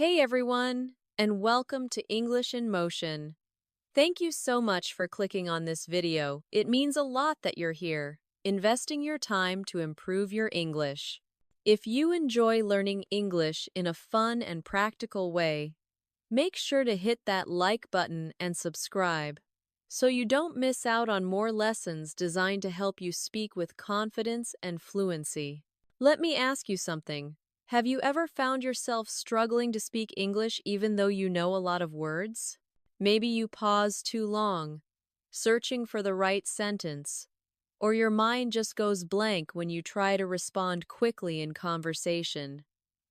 Hey everyone, and welcome to English in Motion. Thank you so much for clicking on this video. It means a lot that you're here, investing your time to improve your English. If you enjoy learning English in a fun and practical way, make sure to hit that like button and subscribe so you don't miss out on more lessons designed to help you speak with confidence and fluency. Let me ask you something. Have you ever found yourself struggling to speak English even though you know a lot of words? Maybe you pause too long, searching for the right sentence, or your mind just goes blank when you try to respond quickly in conversation.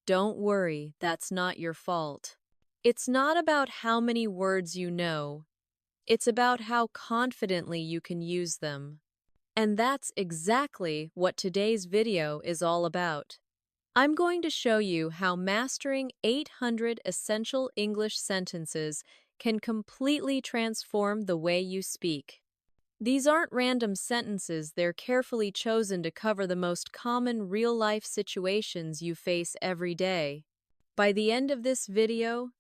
Don't worry, that's not your fault. It's not about how many words you know, it's about how confidently you can use them. And that's exactly what today's video is all about. I'm going to show you how mastering 800 essential English sentences can completely transform the way you speak. These aren't random sentences, they're carefully chosen to cover the most common real-life situations you face every day. By the end of this video,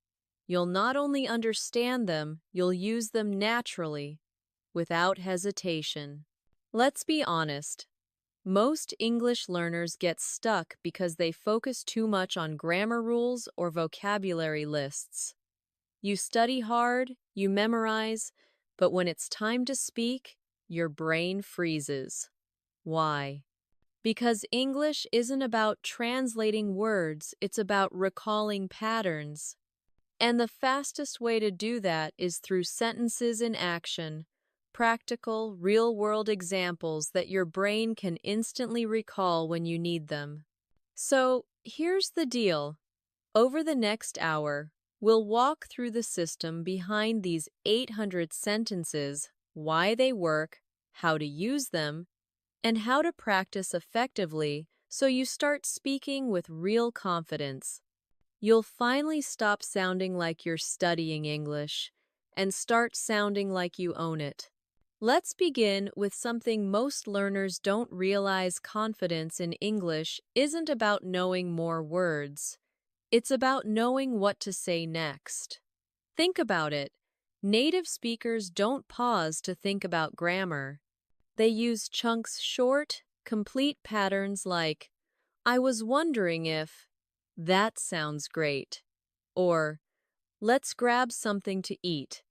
you'll not only understand them, you'll use them naturally, without hesitation. Let's be honest. Most English learners get stuck because they focus too much on grammar rules or vocabulary lists. You study hard, you memorize, but when it's time to speak, your brain freezes. Why? Because English isn't about translating words, it's about recalling patterns. And the fastest way to do that is through sentences in action. Practical, real-world examples that your brain can instantly recall when you need them. So, here's the deal. Over the next hour, we'll walk through the system behind these 800 sentences, why they work, how to use them, and how to practice effectively so you start speaking with real confidence. You'll finally stop sounding like you're studying English and start sounding like you own it. Let's begin with something most learners don't realize. Confidence in English isn't about knowing more words. It's about knowing what to say next. Think about it. Native speakers don't pause to think about grammar. They use chunks short, complete patterns like, I was wondering if, that sounds great, or let's grab something to eat.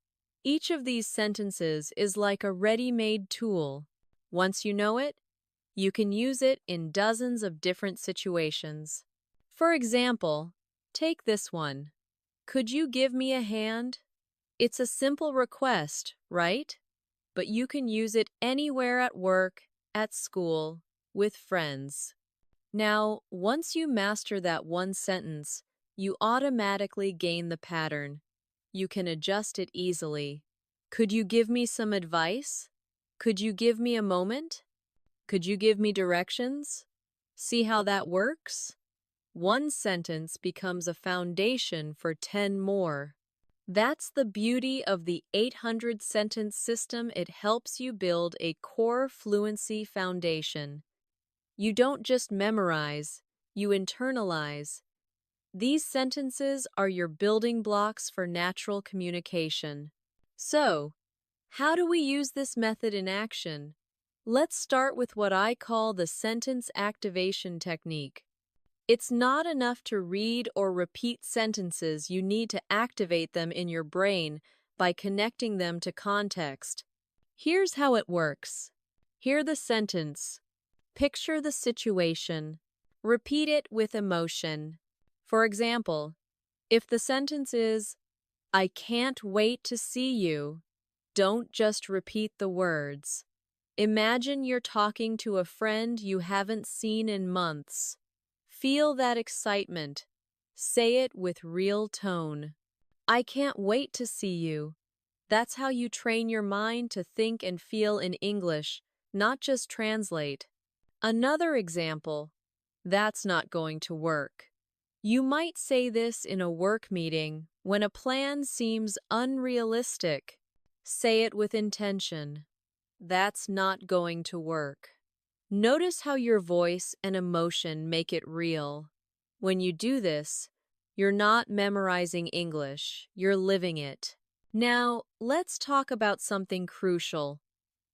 Each of these sentences is like a ready-made tool. Once you know it, you can use it in dozens of different situations. For example, take this one. Could you give me a hand? It's a simple request, right? But you can use it anywhere at work, at school, with friends. Now, once you master that one sentence, you automatically gain the pattern. You can adjust it easily. Could you give me some advice? Could you give me a moment? Could you give me directions? See how that works? One sentence becomes a foundation for 10 more. That's the beauty of the 800 sentence system. It helps you build a core fluency foundation. You don't just memorize, you internalize. These sentences are your building blocks for natural communication. So, how do we use this method in action? Let's start with what I call the sentence activation technique. It's not enough to read or repeat sentences, you need to activate them in your brain by connecting them to context. Here's how it works. Hear the sentence. Picture the situation. Repeat it with emotion. For example, if the sentence is, I can't wait to see you, don't just repeat the words. Imagine you're talking to a friend you haven't seen in months. Feel that excitement. Say it with real tone. I can't wait to see you. That's how you train your mind to think and feel in English, not just translate. Another example. That's not going to work. You might say this in a work meeting when a plan seems unrealistic. Say it with intention. That's not going to work. Notice how your voice and emotion make it real. When you do this, You're not memorizing English, you're living it. Now, let's talk about something crucial.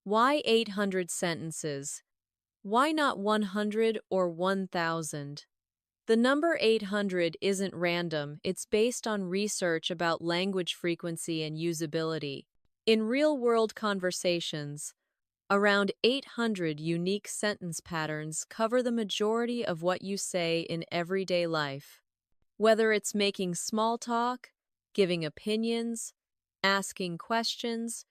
Why 800 sentences? Why not 100 or 1,000? The number 800 isn't random, it's based on research about language frequency and usability. In real-world conversations, around 800 unique sentence patterns cover the majority of what you say in everyday life. Whether it's making small talk, giving opinions, asking questions,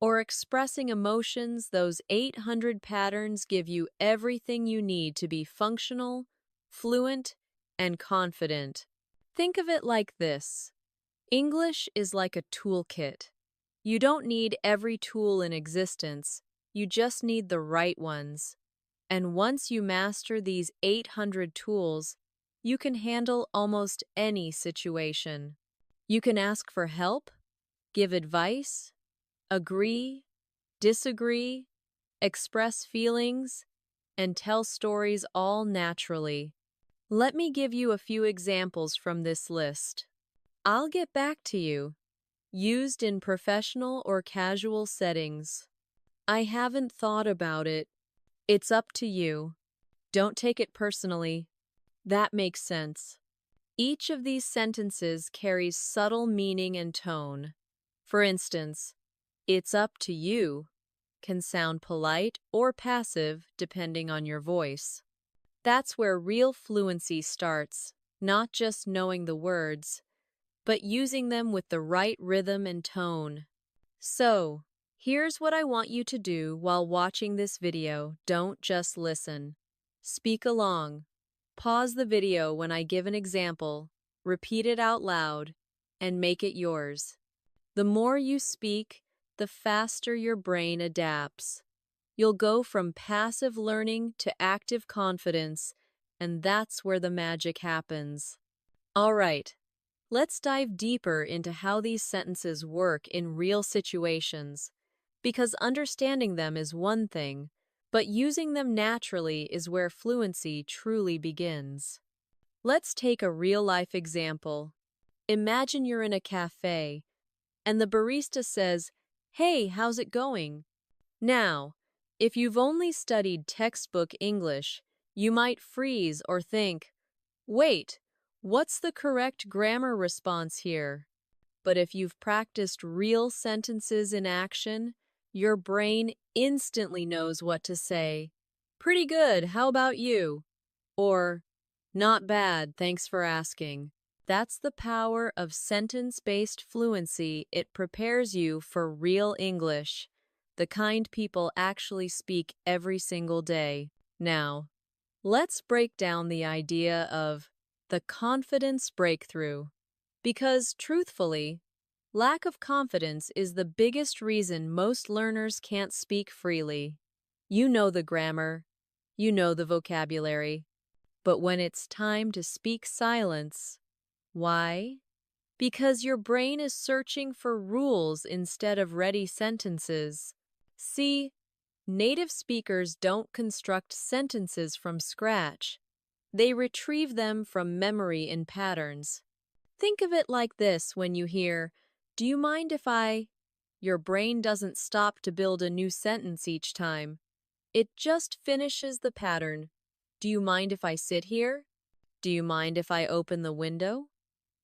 or expressing emotions, those 800 patterns give you everything you need to be functional, fluent, and confident. Think of it like this. English is like a toolkit. You don't need every tool in existence, you just need the right ones. And once you master these 800 tools, you can handle almost any situation. You can ask for help, give advice, agree, disagree, express feelings, and tell stories all naturally. Let me give you a few examples from this list. I'll get back to you. Used in professional or casual settings. I haven't thought about it. It's up to you. Don't take it personally. That makes sense. Each of these sentences carries subtle meaning and tone. For instance, "It's up to you" can sound polite or passive depending on your voice. That's where real fluency starts, not just knowing the words, but using them with the right rhythm and tone. So, here's what I want you to do while watching this video. Don't just listen. Speak along. Pause the video when I give an example, repeat it out loud, and make it yours. The more you speak, the faster your brain adapts. You'll go from passive learning to active confidence, and that's where the magic happens. All right, let's dive deeper into how these sentences work in real situations, because understanding them is one thing, but using them naturally is where fluency truly begins. Let's take a real-life example. Imagine you're in a cafe, and the barista says, "Hey, how's it going?" Now, if you've only studied textbook English, you might freeze or think, "Wait, what's the correct grammar response here?" But if you've practiced real sentences in action, your brain instantly knows what to say. "Pretty good, how about you?" Or, "Not bad, thanks for asking." That's the power of sentence-based fluency. It prepares you for real English, the kind people actually speak every single day. Now, let's break down the idea of the confidence breakthrough. Because, truthfully, lack of confidence is the biggest reason most learners can't speak freely. You know the grammar, you know the vocabulary, but when it's time to speak silence, why? Because your brain is searching for rules instead of ready sentences. See, native speakers don't construct sentences from scratch. They retrieve them from memory in patterns. Think of it like this when you hear, "Do you mind if I—" Your brain doesn't stop to build a new sentence each time. It just finishes the pattern. "Do you mind if I sit here? Do you mind if I open the window?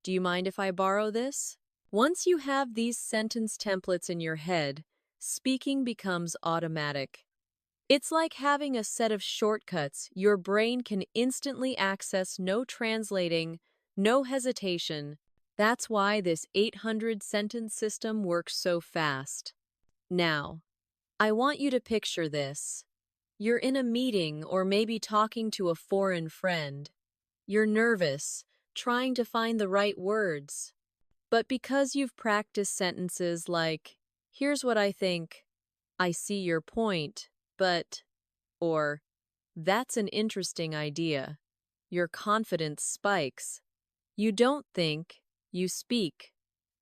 Do you mind if I borrow this?" Once you have these sentence templates in your head, speaking becomes automatic. It's like having a set of shortcuts your brain can instantly access, no translating, no hesitation. That's why this 800 sentence system works so fast. Now, I want you to picture this. You're in a meeting or maybe talking to a foreign friend. You're nervous, trying to find the right words. But because you've practiced sentences like, "Here's what I think," "I see your point, but," or "That's an interesting idea," your confidence spikes. You don't think, you speak.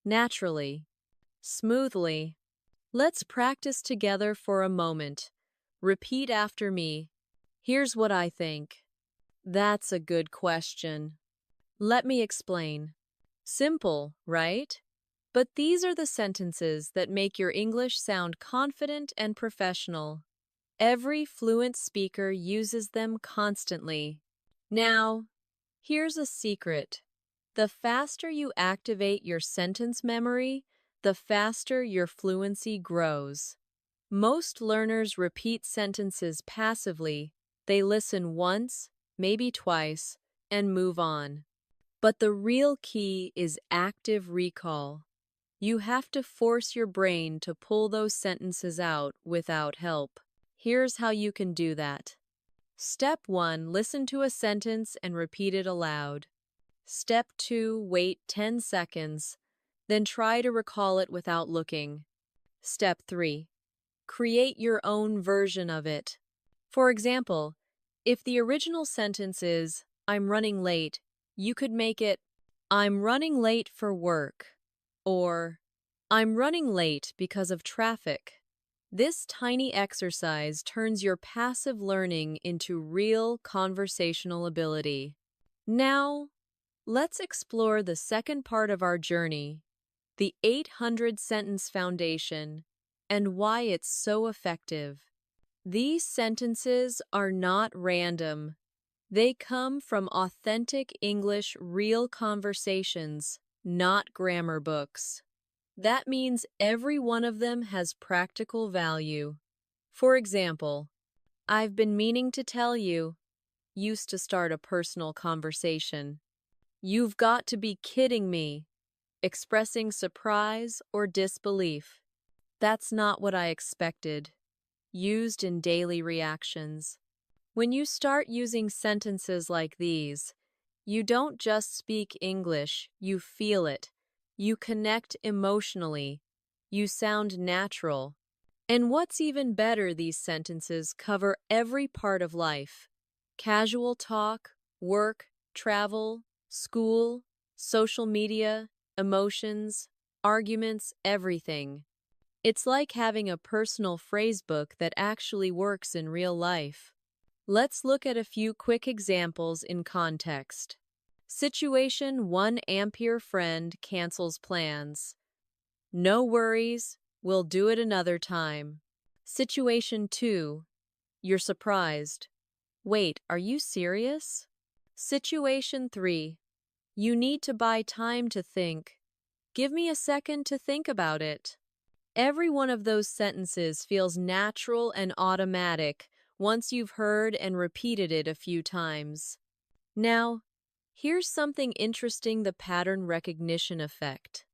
Naturally. Smoothly. Let's practice together for a moment. Repeat after me. "Here's what I think." "That's a good question." Let me explain. Simple, right? But these are the sentences that make your English sound confident and professional. Every fluent speaker uses them constantly. Now, here's a secret. The faster you activate your sentence memory, the faster your fluency grows. Most learners repeat sentences passively. They listen once, maybe twice, and move on. But the real key is active recall. You have to force your brain to pull those sentences out without help. Here's how you can do that. Step 1. Listen to a sentence and repeat it aloud. Step 2. Wait 10 seconds, then try to recall it without looking. Step 3. Create your own version of it. For example, if the original sentence is, "I'm running late," you could make it, "I'm running late for work," or "I'm running late because of traffic." This tiny exercise turns your passive learning into real conversational ability. Now, let's explore the second part of our journey, the 800 sentence foundation, and why it's so effective. These sentences are not random. They come from authentic English, real conversations, not grammar books. That means every one of them has practical value. For example, "I've been meaning to tell you," used to start a personal conversation. "You've got to be kidding me," expressing surprise or disbelief. "That's not what I expected," used in daily reactions. When you start using sentences like these, you don't just speak English, you feel it. You connect emotionally. You sound natural. And what's even better, these sentences cover every part of life. Casual talk, work, travel, school, social media, emotions, arguments, everything. It's like having a personal phrasebook that actually works in real life. Let's look at a few quick examples in context. Situation 1. Ampere friend cancels plans. "No worries, we'll do it another time." Situation 2. You're surprised. "Wait, are you serious?" Situation 3. You need to buy time to think. "Give me a second to think about it." Every one of those sentences feels natural and automatic once you've heard and repeated it a few times. Now, here's something interesting: the pattern recognition effect.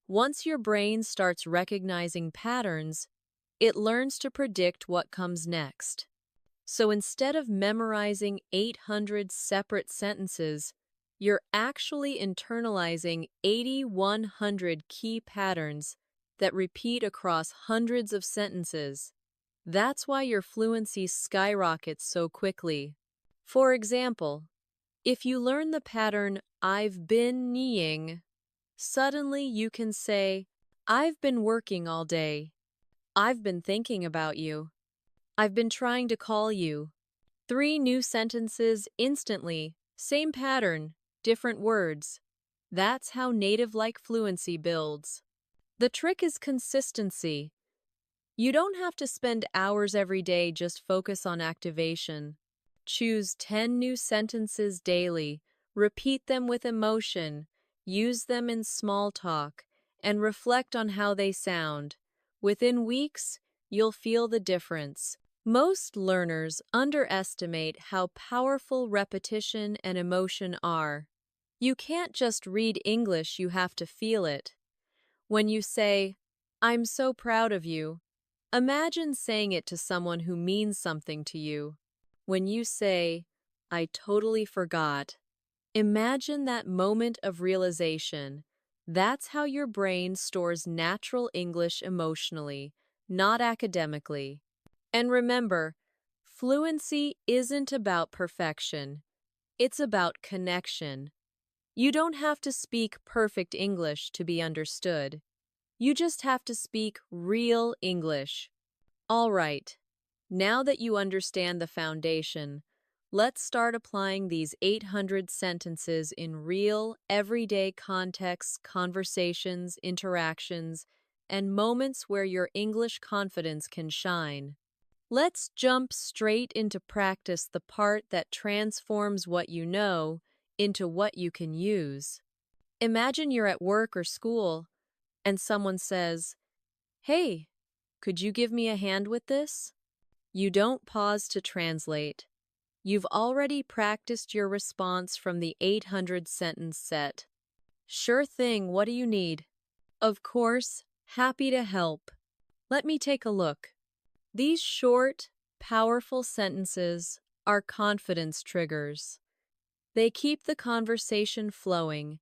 Once your brain starts recognizing patterns, it learns to predict what comes next. So instead of memorizing 800 separate sentences, you're actually internalizing 8,100 key patterns that repeat across hundreds of sentences. That's why your fluency skyrockets so quickly. For example, if you learn the pattern "I've been kneeing," suddenly you can say, "I've been working all day." "I've been thinking about you." "I've been trying to call you." 3 new sentences instantly, same pattern, different words. That's how native-like fluency builds. The trick is consistency. You don't have to spend hours every day, just focus on activation. Choose 10 new sentences daily, repeat them with emotion, use them in small talk, and reflect on how they sound. Within weeks, you'll feel the difference. Most learners underestimate how powerful repetition and emotion are. You can't just read English, you have to feel it. When you say, "I'm so proud of you," imagine saying it to someone who means something to you. When you say, "I totally forgot," imagine that moment of realization. That's how your brain stores natural English emotionally, not academically. And remember, fluency isn't about perfection. It's about connection. You don't have to speak perfect English to be understood. You just have to speak real English. All right, now that you understand the foundation, Let's start applying these 800 sentences in real, everyday contexts, conversations, interactions, and moments where your English confidence can shine. Let's jump straight into practice, the part that transforms what you know into what you can use. Imagine you're at work or school, and someone says, "Hey, could you give me a hand with this?" You don't pause to translate. You've already practiced your response from the 800 sentence set. "Sure thing, what do you need?" "Of course, happy to help. Let me take a look." These short, powerful sentences are confidence triggers. They keep the conversation flowing,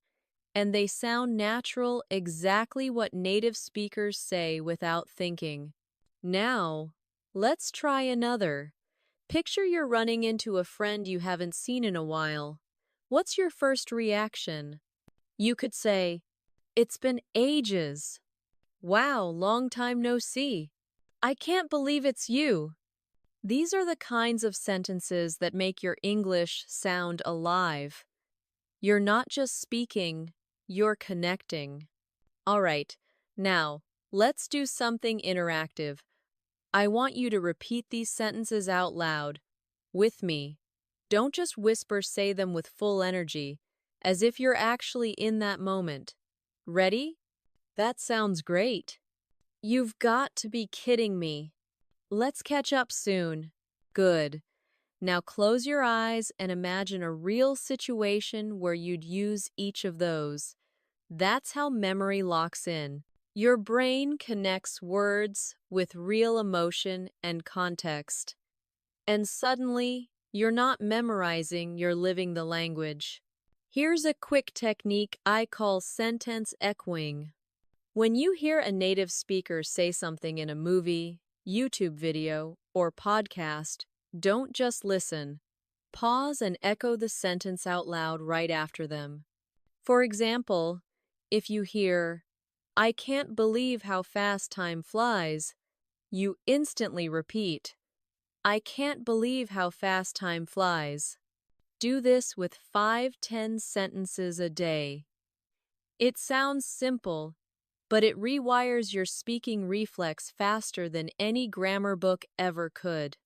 and they sound natural, exactly what native speakers say without thinking. Now, let's try another. Picture you're running into a friend you haven't seen in a while. What's your first reaction? You could say, "It's been ages." "Wow, long time no see." "I can't believe it's you." These are the kinds of sentences that make your English sound alive. You're not just speaking, you're connecting. All right, now, let's do something interactive. I want you to repeat these sentences out loud, with me. Don't just whisper, say them with full energy, as if you're actually in that moment. Ready? That sounds great. You've got to be kidding me. Let's catch up soon. Good. Now close your eyes and imagine a real situation where you'd use each of those. That's how memory locks in. Your brain connects words with real emotion and context. And suddenly, you're not memorizing, you're living the language. Here's a quick technique I call sentence echoing. When you hear a native speaker say something in a movie, YouTube video, or podcast, don't just listen. Pause and echo the sentence out loud right after them. For example, if you hear, "I can't believe how fast time flies," you instantly repeat, "I can't believe how fast time flies." Do this with 5-10 sentences a day. It sounds simple, but it rewires your speaking reflex faster than any grammar book ever could.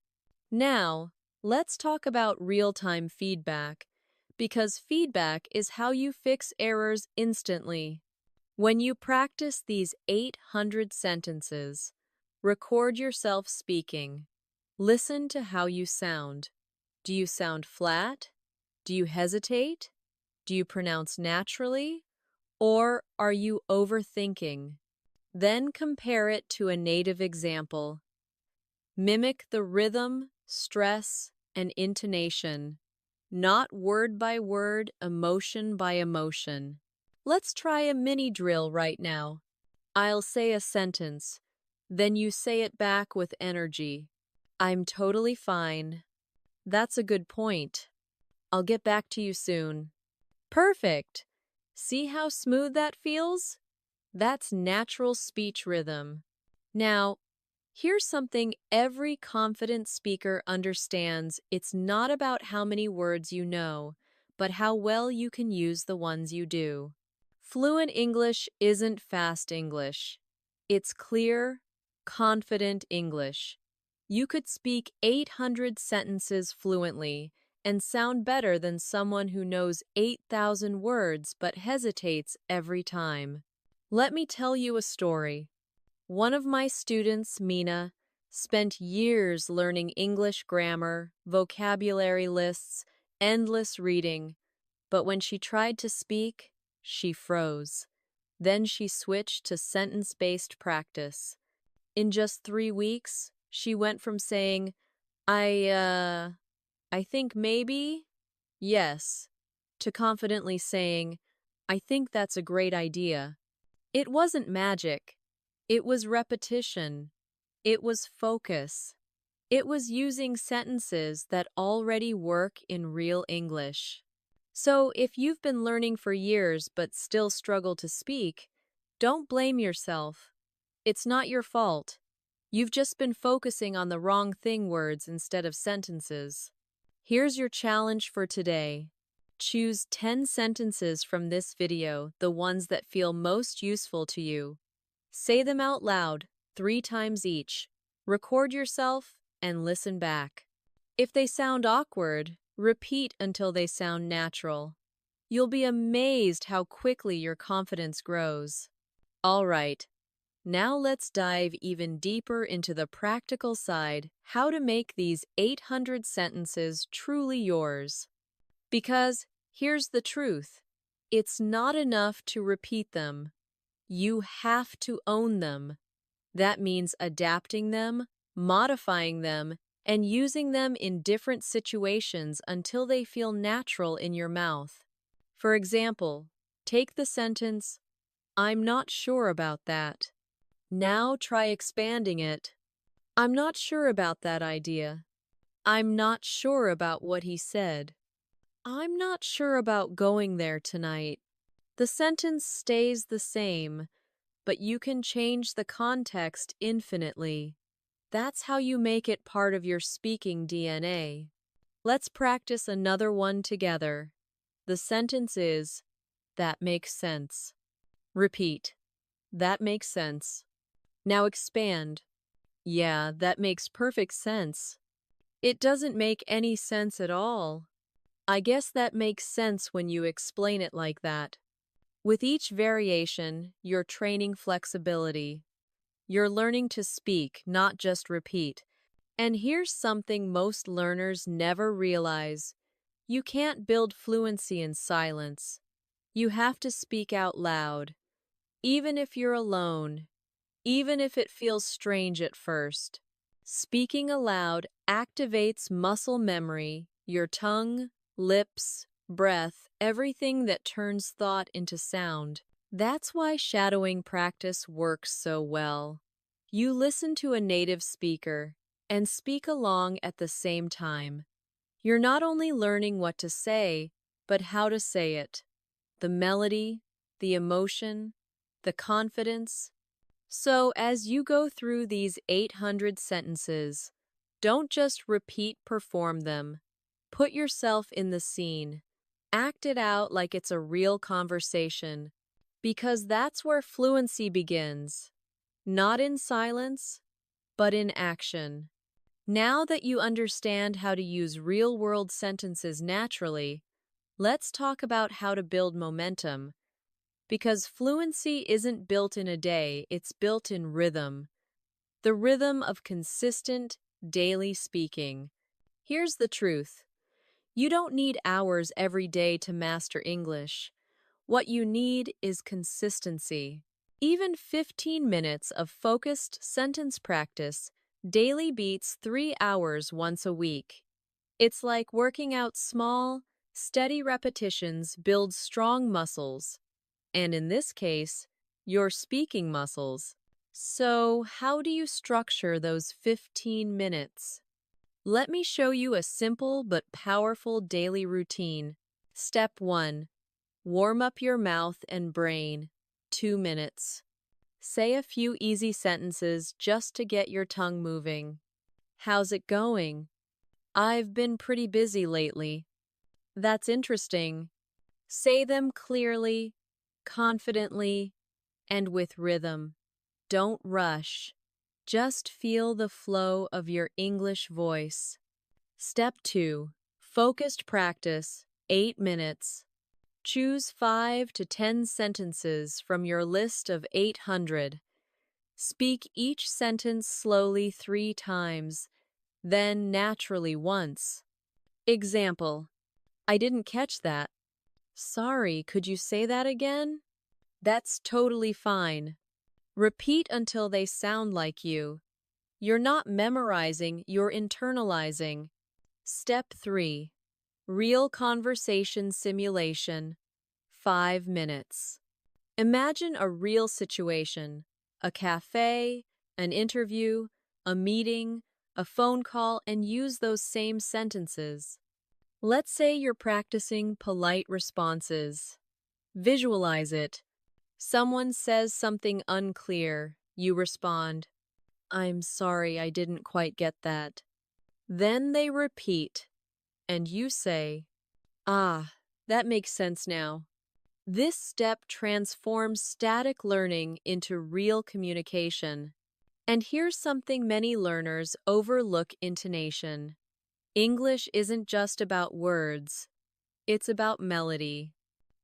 Now, let's talk about real-time feedback, because feedback is how you fix errors instantly. When you practice these 800 sentences, record yourself speaking. Listen to how you sound. Do you sound flat? Do you hesitate? Do you pronounce naturally? Or are you overthinking? Then compare it to a native example. Mimic the rhythm, stress, and intonation, not word by word, emotion by emotion. Let's try a mini drill right now. I'll say a sentence, then you say it back with energy. "I'm totally fine." "That's a good point." "I'll get back to you soon." Perfect! See how smooth that feels? That's natural speech rhythm. Now, here's something every confident speaker understands. It's not about how many words you know, but how well you can use the ones you do. Fluent English isn't fast English. It's clear, confident English. You could speak 800 sentences fluently and sound better than someone who knows 8,000 words but hesitates every time. Let me tell you a story. One of my students, Mina, spent years learning English grammar, vocabulary lists, endless reading, but when she tried to speak, she froze. Then she switched to sentence-based practice. In just 3 weeks, she went from saying, I think maybe, yes, to confidently saying, "I think that's a great idea." It wasn't magic. It was repetition. It was focus. It was using sentences that already work in real English. So if you've been learning for years but still struggle to speak, don't blame yourself. It's not your fault. You've just been focusing on the wrong thing words instead of sentences. Here's your challenge for today. Choose 10 sentences from this video, the ones that feel most useful to you. Say them out loud, 3 times each. Record yourself and listen back. If they sound awkward, repeat until they sound natural. You'll be amazed how quickly your confidence grows. All right, now let's dive even deeper into the practical side, how to make these 800 sentences truly yours. Because here's the truth, it's not enough to repeat them. You have to own them. That means adapting them, modifying them, and using them in different situations until they feel natural in your mouth. For example, take the sentence, "I'm not sure about that." Now try expanding it. "I'm not sure about that idea." "I'm not sure about what he said." "I'm not sure about going there tonight." The sentence stays the same, but you can change the context infinitely. That's how you make it part of your speaking DNA. Let's practice another one together. The sentence is, "That makes sense." Repeat, "That makes sense." Now expand. "Yeah, that makes perfect sense." "It doesn't make any sense at all." "I guess that makes sense when you explain it like that." With each variation, you're training flexibility. You're learning to speak, not just repeat. And here's something most learners never realize. You can't build fluency in silence. You have to speak out loud, even if you're alone, even if it feels strange at first. Speaking aloud activates muscle memory, your tongue, lips, breath, everything that turns thought into sound. That's why shadowing practice works so well. You listen to a native speaker and speak along at the same time. You're not only learning what to say, but how to say it. The melody, the emotion, the confidence. So, as you go through these 800 sentences, don't just repeat, perform them. Put yourself in the scene. Act it out like it's a real conversation, because that's where fluency begins. Not in silence, but in action. Now that you understand how to use real-world sentences naturally, let's talk about how to build momentum. Because fluency isn't built in a day, it's built in rhythm. The rhythm of consistent, daily speaking. Here's the truth. You don't need hours every day to master English. What you need is consistency. Even 15 minutes of focused sentence practice daily beats 3 hours once a week. It's like working out small, steady repetitions build strong muscles. And in this case, your speaking muscles. So, how do you structure those 15 minutes? Let me show you a simple but powerful daily routine. Step 1. Warm up your mouth and brain. 2 minutes. Say a few easy sentences just to get your tongue moving. "How's it going?" "I've been pretty busy lately." "That's interesting." Say them clearly, confidently, and with rhythm. Don't rush. Just feel the flow of your English voice. Step 2. Focused practice, 8 minutes. Choose 5 to 10 sentences from your list of 800. Speak each sentence slowly 3 times, then naturally once. Example: "I didn't catch that." "Sorry, could you say that again?" That's totally fine. Repeat until they sound like you. You're not memorizing, you're internalizing. Step 3. Real conversation simulation. 5 minutes. Imagine a real situation, a cafe, an interview, a meeting, a phone call, and use those same sentences. Let's say you're practicing polite responses. Visualize it. Someone says something unclear. You respond, "I'm sorry, I didn't quite get that." Then they repeat. and you say, "Ah, that makes sense now." This step transforms static learning into real communication. And here's something many learners overlook: intonation. English isn't just about words, it's about melody.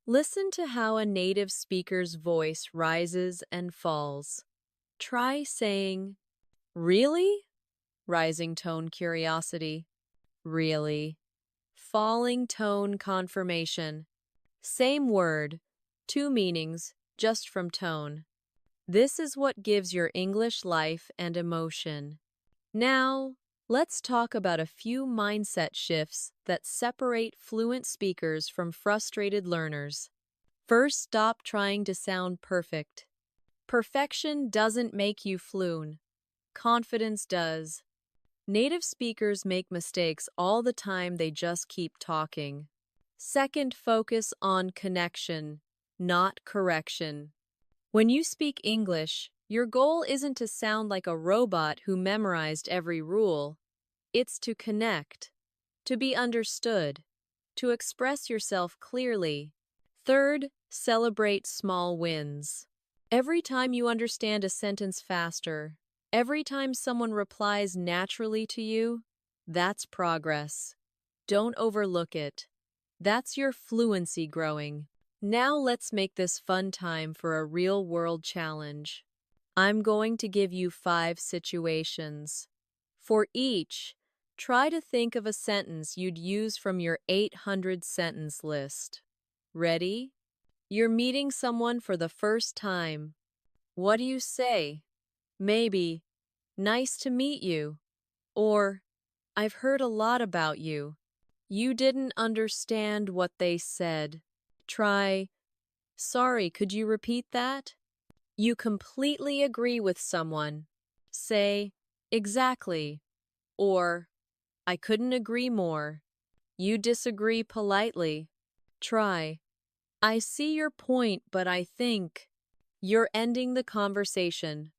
Listen to how a native speaker's voice rises and falls. Try saying, "Really?" Rising tone, curiosity. "Really?" Falling tone, confirmation. Same word, two meanings, just from tone. This is what gives your English life and emotion. Now, let's talk about a few mindset shifts that separate fluent speakers from frustrated learners. First, stop trying to sound perfect. Perfection doesn't make you fluent. Confidence does. Native speakers make mistakes all the time, they just keep talking. Second, focus on connection, not correction. When you speak English, your goal isn't to sound like a robot who memorized every rule. It's to connect, to be understood, to express yourself clearly. Third, celebrate small wins. Every time you understand a sentence faster, every time someone replies naturally to you, that's progress. Don't overlook it. That's your fluency growing. Now let's make this fun time for a real-world challenge. I'm going to give you 5 situations. For each, try to think of a sentence you'd use from your 800-sentence list. Ready? You're meeting someone for the first time. What do you say? Maybe, "Nice to meet you," or "I've heard a lot about you." You didn't understand what they said. Try, "Sorry, could you repeat that?" You completely agree with someone. Say, "Exactly," or "I couldn't agree more." You disagree politely. Try, "I see your point, but I think." You're ending the conversation.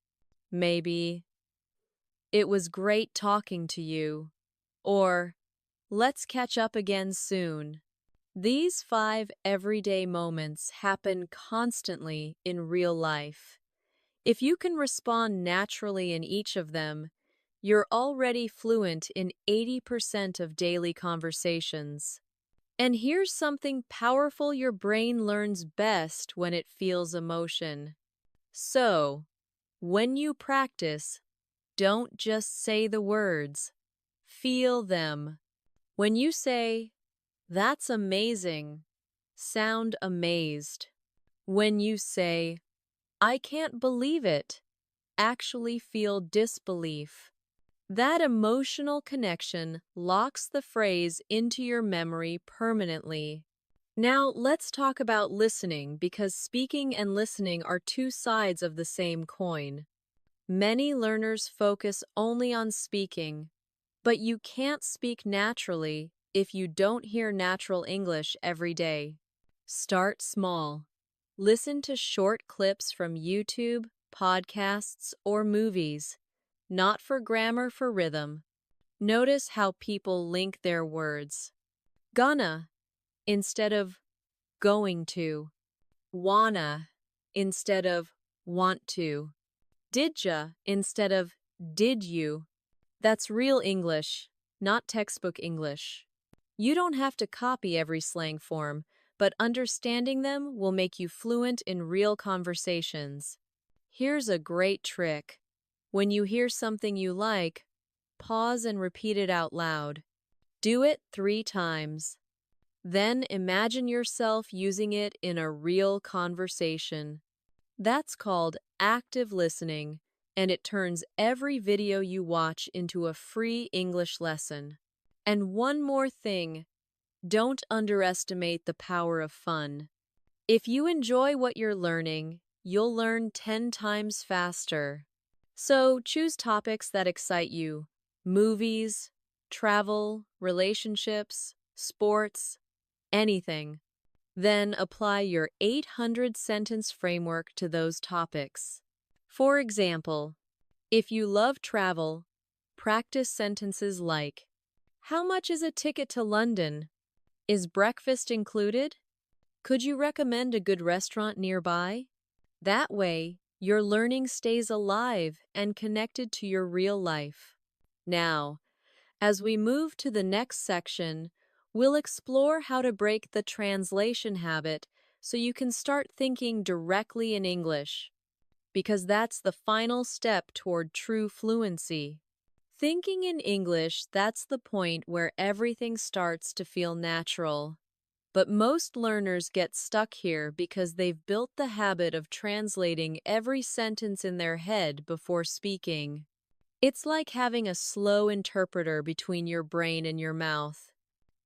Maybe, "It was great talking to you," or "Let's catch up again soon." These 5 everyday moments happen constantly in real life. If you can respond naturally in each of them, you're already fluent in 80% of daily conversations. And here's something powerful: your brain learns best when it feels emotion. So, when you practice, don't just say the words, feel them. When you say, "That's amazing," sound amazed. When you say, "I can't believe it," actually feel disbelief. That emotional connection locks the phrase into your memory permanently. Now, let's talk about listening, because speaking and listening are two sides of the same coin. Many learners focus only on speaking, but you can't speak naturally if you don't hear natural English every day. Start small. Listen to short clips from YouTube, podcasts, or movies. Not for grammar, for rhythm. Notice how people link their words. Gonna instead of going to. Wanna instead of want to. Didya instead of did you. That's real English, not textbook English. You don't have to copy every slang form, but understanding them will make you fluent in real conversations. Here's a great trick. When you hear something you like, pause and repeat it out loud. Do it 3 times. Then imagine yourself using it in a real conversation. That's called active listening, and it turns every video you watch into a free English lesson. And one more thing, don't underestimate the power of fun. If you enjoy what you're learning, you'll learn 10 times faster. So choose topics that excite you: movies, travel, relationships, sports, anything. Then apply your 800-sentence framework to those topics. For example, if you love travel, practice sentences like, How much is a ticket to London? Is breakfast included? Could you recommend a good restaurant nearby? That way, your learning stays alive and connected to your real life. Now, as we move to the next section, we'll explore how to break the translation habit so you can start thinking directly in English, because that's the final step toward true fluency. Thinking in English, that's the point where everything starts to feel natural. But most learners get stuck here because they've built the habit of translating every sentence in their head before speaking. It's like having a slow interpreter between your brain and your mouth.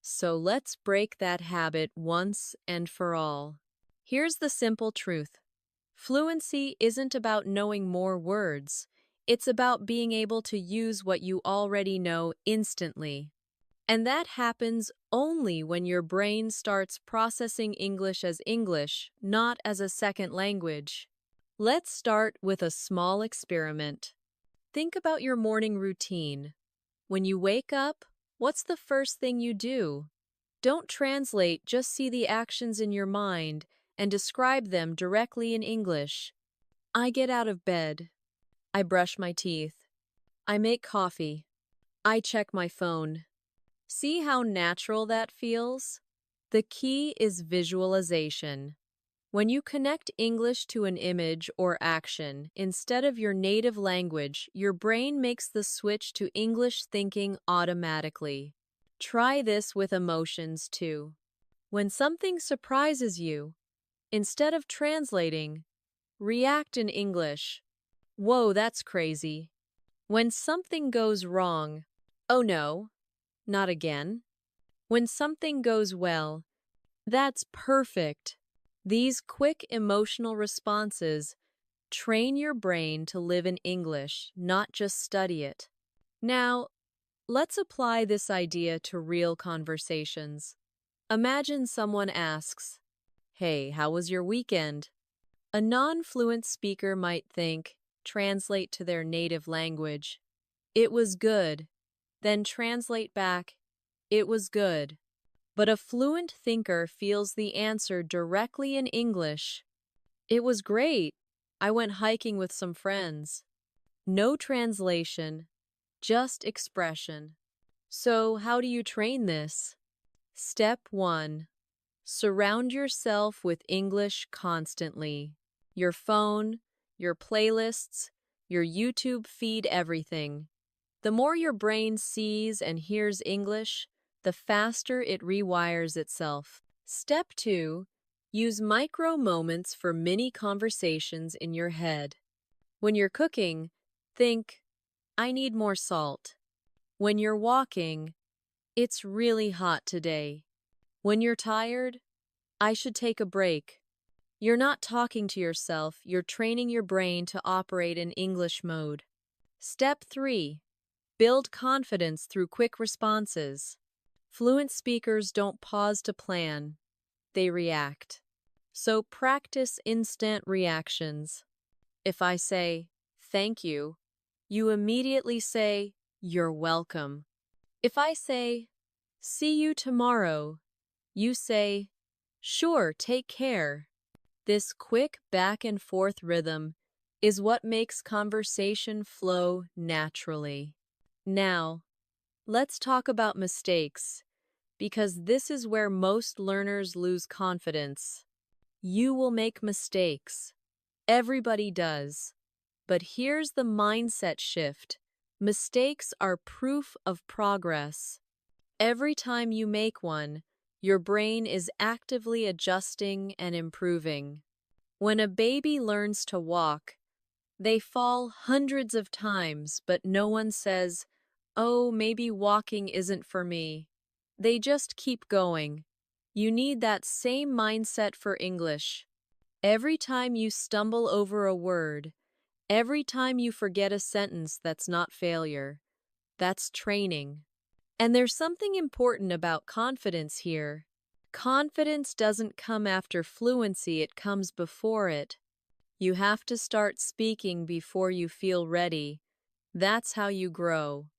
So let's break that habit once and for all. Here's the simple truth. Fluency isn't about knowing more words. It's about being able to use what you already know instantly. And that happens only when your brain starts processing English as English, not as a second language. Let's start with a small experiment. Think about your morning routine. When you wake up, what's the first thing you do? Don't translate, just see the actions in your mind and describe them directly in English. I get out of bed. I brush my teeth. I make coffee. I check my phone. See how natural that feels? The key is visualization. When you connect English to an image or action instead of your native language, your brain makes the switch to English thinking automatically. Try this with emotions too. When something surprises you, instead of translating, react in English. Whoa, that's crazy. When something goes wrong, oh no, not again. When something goes well, that's perfect. These quick emotional responses train your brain to live in English, not just study it. Now, let's apply this idea to real conversations. Imagine someone asks, "Hey, how was your weekend?" A non-fluent speaker might think, translate to their native language, "It was good." Then translate back, "It was good." But a fluent thinker feels the answer directly in English. "It was great. I went hiking with some friends." No translation, just expression. So, how do you train this? Step 1. Surround yourself with English constantly. Your phone, your playlists, your YouTube feed, everything. The more your brain sees and hears English, the faster it rewires itself. Step 2. Use micro moments for mini conversations in your head. When you're cooking, think, "I need more salt." When you're walking, "It's really hot today." When you're tired, "I should take a break." You're not talking to yourself, you're training your brain to operate in English mode. Step 3. Build confidence through quick responses. Fluent speakers don't pause to plan, they react. So practice instant reactions. If I say, "Thank you," you immediately say, "You're welcome." If I say, "See you tomorrow," you say, "Sure, take care." This quick back and forth rhythm is what makes conversation flow naturally. Now, let's talk about mistakes, because this is where most learners lose confidence. You will make mistakes. Everybody does. But here's the mindset shift. Mistakes are proof of progress. Every time you make one, your brain is actively adjusting and improving. When a baby learns to walk, they fall hundreds of times, but no one says, "Oh, maybe walking isn't for me." They just keep going. You need that same mindset for English. Every time you stumble over a word, every time you forget a sentence, that's not failure. That's training. And there's something important about confidence here. Confidence doesn't come after fluency, it comes before it. You have to start speaking before you feel ready. That's how you grow.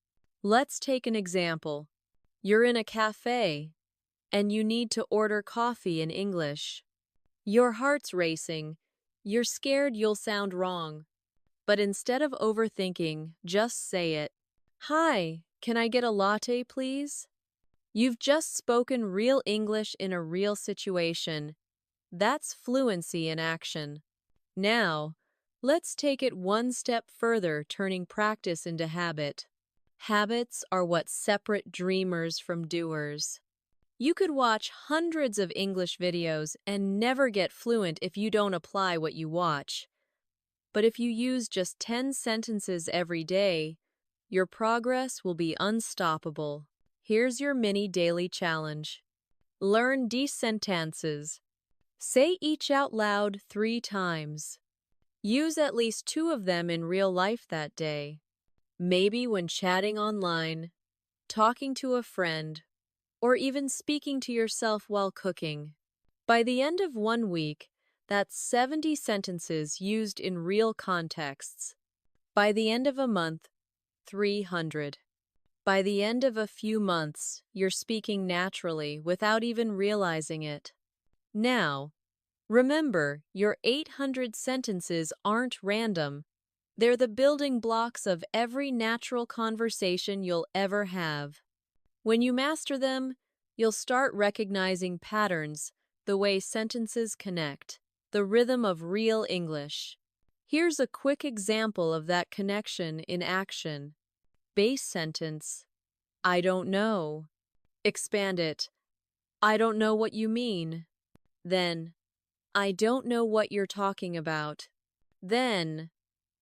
Let's take an example. You're in a cafe, and you need to order coffee in English. Your heart's racing. You're scared you'll sound wrong. But instead of overthinking, just say it. Hi, can I get a latte, please? You've just spoken real English in a real situation. That's fluency in action. Now, let's take it one step further, turning practice into habit. Habits are what separate dreamers from doers. You could watch hundreds of English videos and never get fluent if you don't apply what you watch. But if you use just 10 sentences every day, your progress will be unstoppable. Here's your mini daily challenge. Learn these sentences. Say each out loud 3 times. Use at least 2 of them in real life that day. Maybe when chatting online, talking to a friend, or even speaking to yourself while cooking. By the end of 1 week, that's 70 sentences used in real contexts. By the end of a month, 300. By the end of a few months, you're speaking naturally without even realizing it. Now, remember, your 800 sentences aren't random. They're the building blocks of every natural conversation you'll ever have. When you master them, you'll start recognizing patterns, the way sentences connect, the rhythm of real English. Here's a quick example of that connection in action. Base sentence, I don't know. Expand it, I don't know what you mean. Then, I don't know what you're talking about. Then,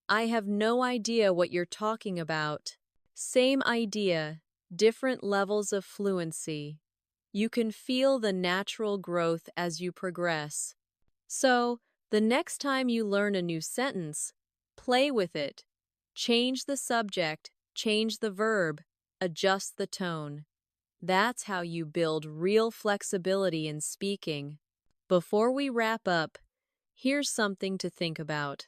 I have no idea what you're talking about. Same idea, different levels of fluency. You can feel the natural growth as you progress. So, the next time you learn a new sentence, play with it. Change the subject, change the verb, adjust the tone. That's how you build real flexibility in speaking. Before we wrap up, here's something to think about.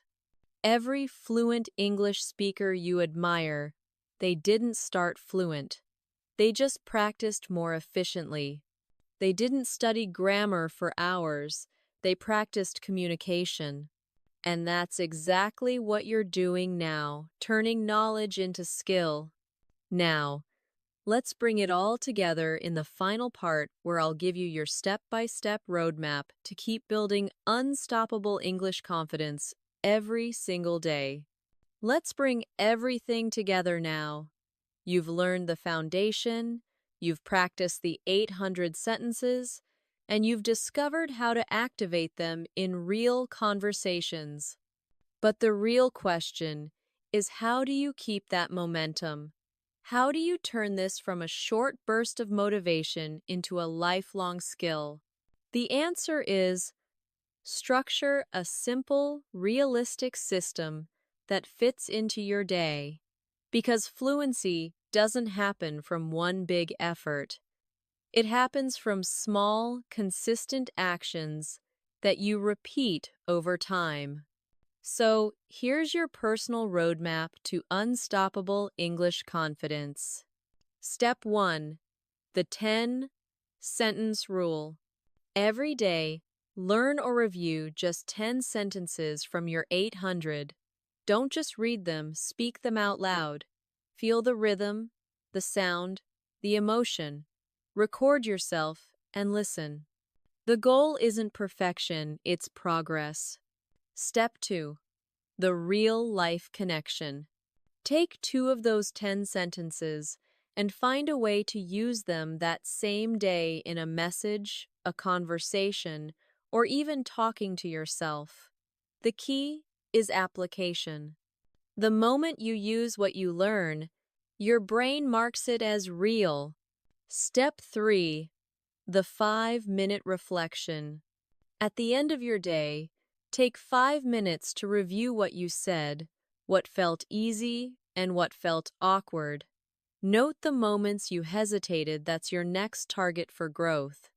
Every fluent English speaker you admire, they didn't start fluent. They just practiced more efficiently. They didn't study grammar for hours. They practiced communication. And that's exactly what you're doing now, turning knowledge into skill. Now, let's bring it all together in the final part where I'll give you your step-by-step roadmap to keep building unstoppable English confidence every single day. Let's bring everything together now. You've learned the foundation, you've practiced the 800 sentences, and you've discovered how to activate them in real conversations. But the real question is, how do you keep that momentum? How do you turn this from a short burst of motivation into a lifelong skill? The answer is structure a simple, realistic system that fits into your day. Because fluency doesn't happen from one big effort. It happens from small, consistent actions that you repeat over time. So, here's your personal roadmap to unstoppable English confidence. Step 1. The 10-sentence rule. Every day, learn or review just 10 sentences from your 800. Don't just read them, speak them out loud. Feel the rhythm, the sound, the emotion. Record yourself and listen. The goal isn't perfection, it's progress. Step 2. The real-life connection. Take 2 of those 10 sentences and find a way to use them that same day in a message, a conversation, or even talking to yourself. The key is application. The moment you use what you learn, your brain marks it as real. Step 3. The 5-minute reflection. At the end of your day, take 5 minutes to review what you said, what felt easy and what felt awkward. Note the moments you hesitated. That's your next target for growth.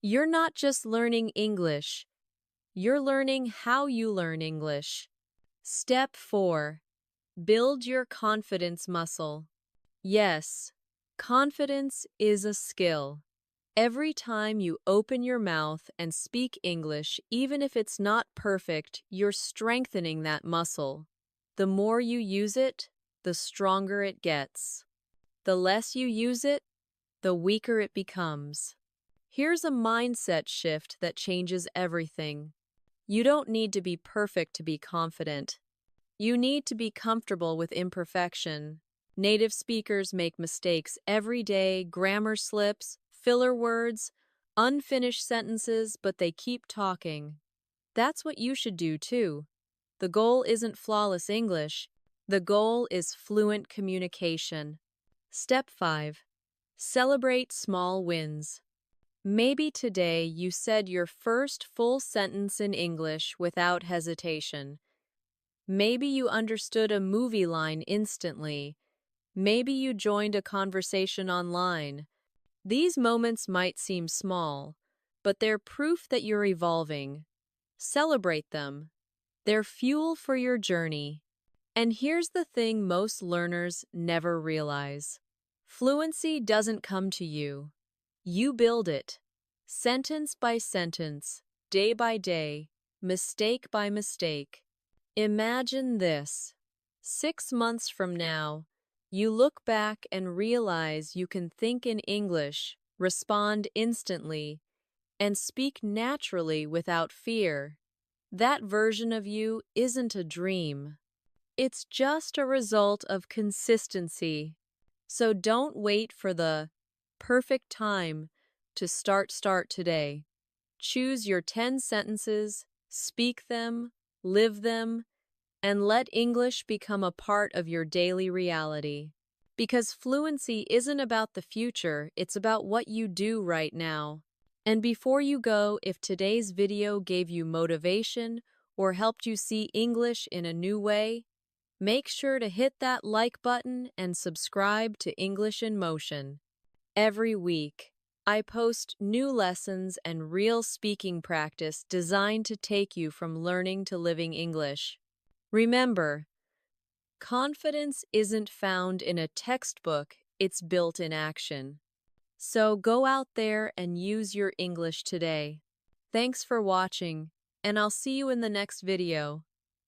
You're not just learning English, you're learning how you learn English. Step 4. Build your confidence muscle. Yes, Confidence is a skill. Every time you open your mouth and speak English, even if it's not perfect, you're strengthening that muscle. The more you use it, the stronger it gets. The less you use it, the weaker it becomes. Here's a mindset shift that changes everything. You don't need to be perfect to be confident. You need to be comfortable with imperfection. Native speakers make mistakes every day, grammar slips, filler words, unfinished sentences, but they keep talking. That's what you should do too. The goal isn't flawless English. The goal is fluent communication. Step 5. Celebrate small wins. Maybe today you said your first full sentence in English without hesitation. Maybe you understood a movie line instantly. Maybe you joined a conversation online. These moments might seem small, but they're proof that you're evolving. Celebrate them. They're fuel for your journey. And here's the thing most learners never realize. Fluency doesn't come to you. You build it. Sentence by sentence, day by day, mistake by mistake. Imagine this. 6 months from now, you look back and realize you can think in English, respond instantly, and speak naturally without fear. That version of you isn't a dream. It's just a result of consistency. So don't wait for the perfect time to start today. Choose your 10 sentences, speak them, live them, and let English become a part of your daily reality. Because fluency isn't about the future, it's about what you do right now. And before you go, if today's video gave you motivation or helped you see English in a new way, make sure to hit that like button and subscribe to English in Motion. Every week, I post new lessons and real speaking practice designed to take you from learning to living English. Remember, confidence isn't found in a textbook, it's built in action. So go out there and use your English today. Thanks for watching, and I'll see you in the next video.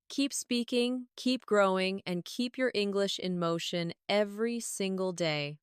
Keep speaking, keep growing, and keep your English in motion every single day.